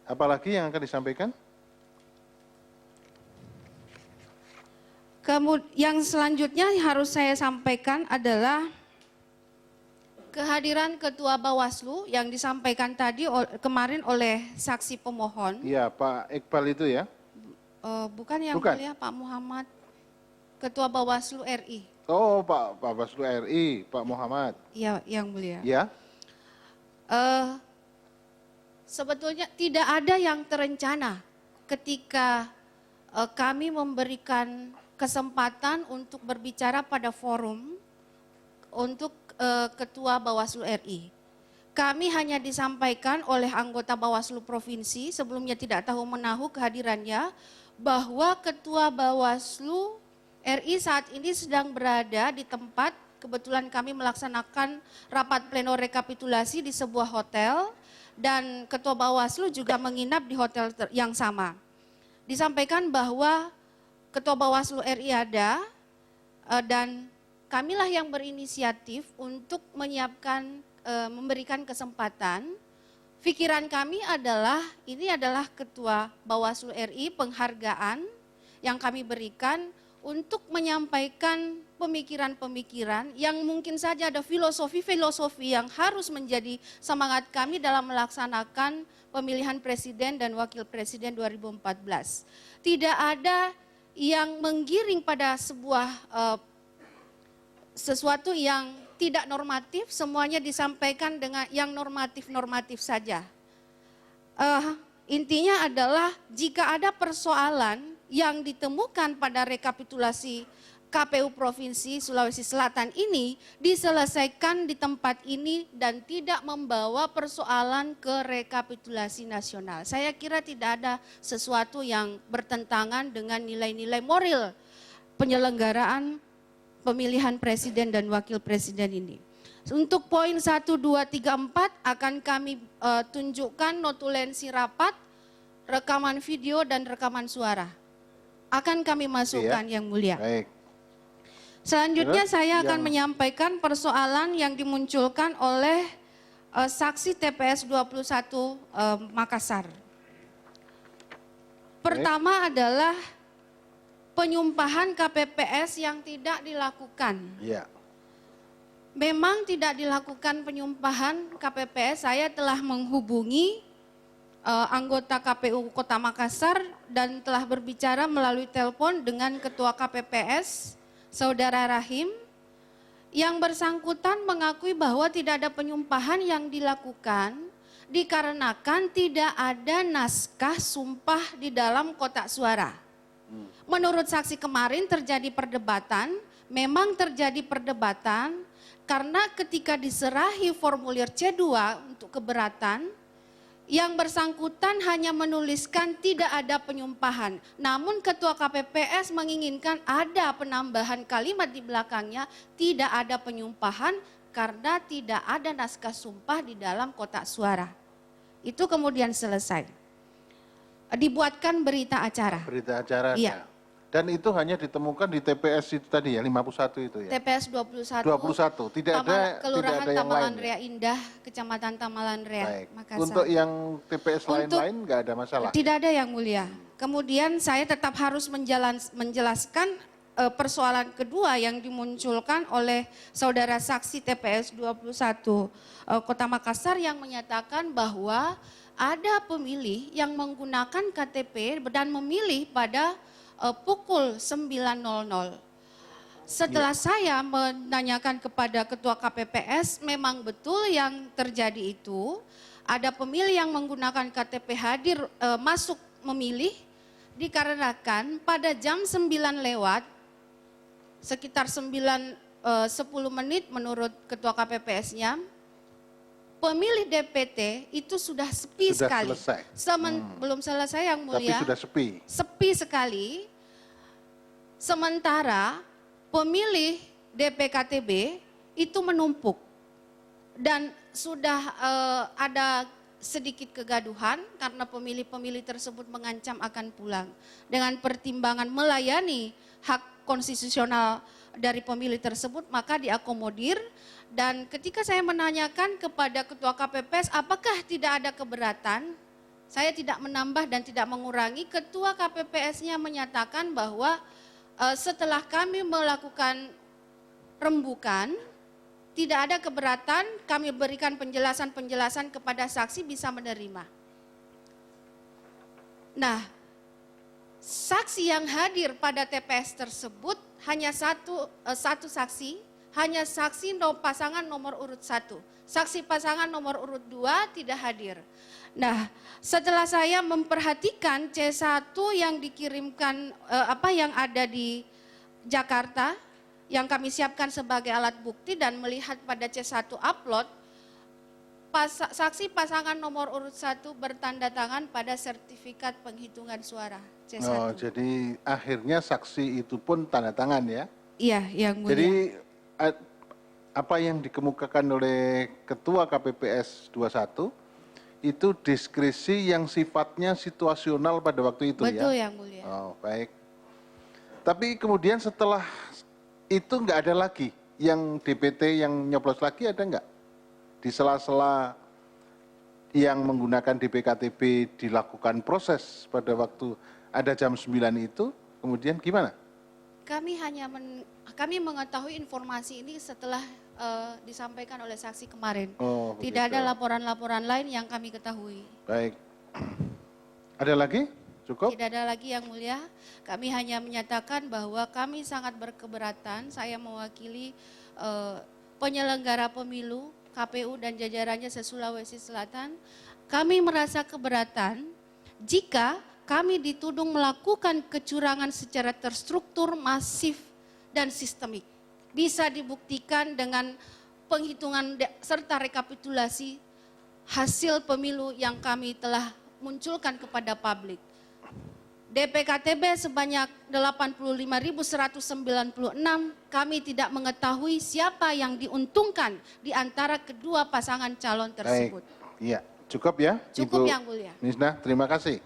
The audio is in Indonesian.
Apalagi yang akan disampaikan? Yang selanjutnya harus saya sampaikan adalah kehadiran Ketua Bawaslu yang disampaikan tadi kemarin oleh saksi pemohon. Iya, Pak Iqbal itu ya? Bukan yang Bukan. mulia, Pak Muhammad, Ketua Bawaslu RI. Oh, Pak Bawaslu RI, Pak Muhammad. Iya, yang mulia. Ya. Sebetulnya tidak ada yang terencana ketika kami memberikan kesempatan untuk berbicara pada forum untuk Ketua Bawaslu RI. Kami hanya disampaikan oleh anggota Bawaslu Provinsi, sebelumnya tidak tahu menahu kehadirannya, bahwa Ketua Bawaslu RI saat ini sedang berada di tempat, kebetulan kami melaksanakan rapat pleno rekapitulasi di sebuah hotel, dan Ketua Bawaslu juga menginap di hotel yang sama. Disampaikan bahwa Ketua Bawaslu RI ada, dan kamilah yang berinisiatif untuk menyiapkan, memberikan kesempatan. Pikiran kami adalah, ini adalah Ketua Bawaslu RI, penghargaan yang kami berikan untuk menyampaikan pemikiran-pemikiran yang mungkin saja ada filosofi-filosofi yang harus menjadi semangat kami dalam melaksanakan pemilihan presiden dan wakil presiden 2014. Tidak ada yang menggiring pada sebuah sesuatu yang tidak normatif, semuanya disampaikan dengan yang normatif-normatif saja. Intinya adalah jika ada persoalan yang ditemukan pada rekapitulasi KPU Provinsi Sulawesi Selatan ini diselesaikan di tempat ini dan tidak membawa persoalan ke rekapitulasi nasional. Saya kira tidak ada sesuatu yang bertentangan dengan nilai-nilai moral penyelenggaraan pemilihan presiden dan wakil presiden ini. Untuk poin 1, 2, 3, 4 akan kami tunjukkan notulensi rapat, rekaman video dan rekaman suara. Akan kami masukkan yang mulia. Baik. Selanjutnya saya akan menyampaikan persoalan yang dimunculkan oleh saksi TPS 21 Makassar. Pertama adalah penyumpahan KPPS yang tidak dilakukan. Iya. Memang tidak dilakukan penyumpahan KPPS, saya telah menghubungi anggota KPU Kota Makassar dan telah berbicara melalui telepon dengan Ketua KPPS, Saudara Rahim, yang bersangkutan mengakui bahwa tidak ada penyumpahan yang dilakukan dikarenakan tidak ada naskah sumpah di dalam kotak suara. Menurut saksi kemarin terjadi perdebatan, memang terjadi perdebatan karena ketika diserahi formulir C2 untuk keberatan, yang bersangkutan hanya menuliskan tidak ada penyumpahan. Namun Ketua KPPS menginginkan ada penambahan kalimat di belakangnya, tidak ada penyumpahan karena tidak ada naskah sumpah di dalam kotak suara. Itu kemudian selesai. Dibuatkan berita acara. Berita acara. Iya. Dan itu hanya ditemukan di TPS itu tadi ya, 51 itu ya? TPS 21. 21, tidak ada Kelurahan yang Tamalan lain. Rea Indah, Kecamatan Tamalan Rea, Baik. Makassar. Untuk yang TPS lain-lain nggak ada masalah? Tidak ada yang mulia. Kemudian saya tetap harus menjelaskan persoalan kedua yang dimunculkan oleh saudara saksi TPS 21 Kota Makassar yang menyatakan bahwa ada pemilih yang menggunakan KTP dan memilih pada pukul 9.00. Setelah saya menanyakan kepada Ketua KPPS, memang betul yang terjadi itu, ada pemilih yang menggunakan KTP hadir masuk memilih, dikarenakan pada jam 9 lewat, sekitar 9.10 menit menurut Ketua KPPS-nya, pemilih DPT itu sudah sepi sekali. Selesai. Belum selesai yang mulia. Tapi sudah sepi. Sepi sekali. Sementara pemilih DPKTB itu menumpuk. Dan sudah ada sedikit kegaduhan karena pemilih-pemilih tersebut mengancam akan pulang. Dengan pertimbangan melayani hak konstitusional dari pemilih tersebut, maka diakomodir. Dan ketika saya menanyakan kepada Ketua KPPS apakah tidak ada keberatan, Saya tidak menambah dan tidak mengurangi. Ketua KPPS-nya menyatakan bahwa setelah kami melakukan rembukan, tidak ada keberatan, kami berikan penjelasan-penjelasan kepada saksi bisa menerima. Nah, saksi yang hadir pada TPS tersebut hanya satu saksi, hanya saksi pasangan nomor urut 1. Saksi pasangan nomor urut 2 tidak hadir. Nah, setelah saya memperhatikan C1 yang dikirimkan yang ada di Jakarta, yang kami siapkan sebagai alat bukti dan melihat pada C1 upload, saksi pasangan nomor urut 1 bertanda tangan pada sertifikat penghitungan suara C1. Oh, jadi akhirnya saksi itu pun tanda tangan ya? Iya, yang mulia. Jadi apa yang dikemukakan oleh Ketua KPPS 21 itu diskresi yang sifatnya situasional pada waktu itu. Betul, ya? yang mulia. Oh, baik. Tapi kemudian setelah itu nggak ada lagi yang DPT yang nyoblos lagi, ada nggak? Di sela-sela yang menggunakan DPKTB dilakukan proses pada waktu ada jam 9 itu, kemudian gimana? Kami hanya kami mengetahui informasi ini setelah disampaikan oleh saksi kemarin. Oh, tidak begitu. ada laporan-laporan lain yang kami ketahui. Baik. Ada lagi? Cukup? Tidak ada lagi yang mulia. Kami hanya menyatakan bahwa kami sangat berkeberatan. Saya mewakili penyelenggara pemilu, KPU dan jajarannya se-Sulawesi Selatan. Kami merasa keberatan jika kami dituduh melakukan kecurangan secara terstruktur, masif, dan sistemik. Bisa dibuktikan dengan penghitungan serta rekapitulasi hasil pemilu yang kami telah munculkan kepada publik. DPKTB sebanyak 85.196, kami tidak mengetahui siapa yang diuntungkan di antara kedua pasangan calon tersebut. Baik, iya. Cukup ya? Cukup Ibu yang mulia. Misnah, terima kasih.